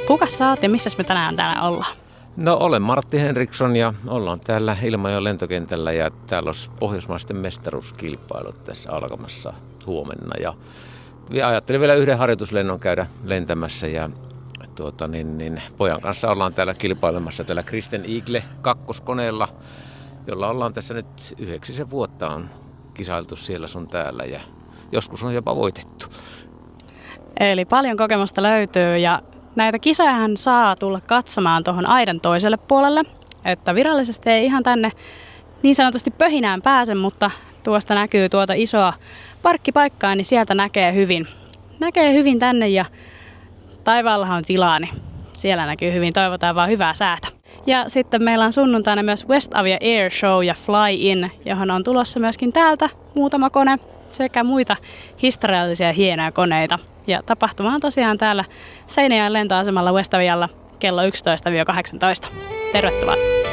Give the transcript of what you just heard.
Kuka sä oot ja missä me tänään täällä ollaan? No olen Martti Henriksson ja ollaan täällä Ilmajoen lentokentällä ja täällä olisi pohjoismaisten mestaruuskilpailut tässä alkamassa huomenna. Ja ajattelin vielä yhden harjoituslennon käydä lentämässä ja pojan kanssa ollaan täällä kilpailemassa tällä Kristen Eagle kakkoskoneella, jolla ollaan tässä nyt 9 vuotta on kisailtu siellä sun täällä ja joskus on jopa voitettu. Eli paljon kokemusta löytyy ja näitä kisojahan saa tulla katsomaan tuohon aidan toiselle puolelle, että virallisesti ei ihan tänne niin sanotusti pöhinään pääse, mutta tuosta näkyy tuota isoa parkkipaikkaa, niin sieltä näkee hyvin tänne ja taivaallahan on tilaa, niin siellä näkyy hyvin. Toivotaan vaan hyvää säätä. Ja sitten meillä on sunnuntaina myös Westavia Air Show ja Fly In, johon on tulossa myöskin täältä muutama kone sekä muita historiallisia hienoja koneita. Ja tapahtuma on tosiaan täällä Seinäjoen lentoasemalla Westavialla kello 11-18. Tervetuloa!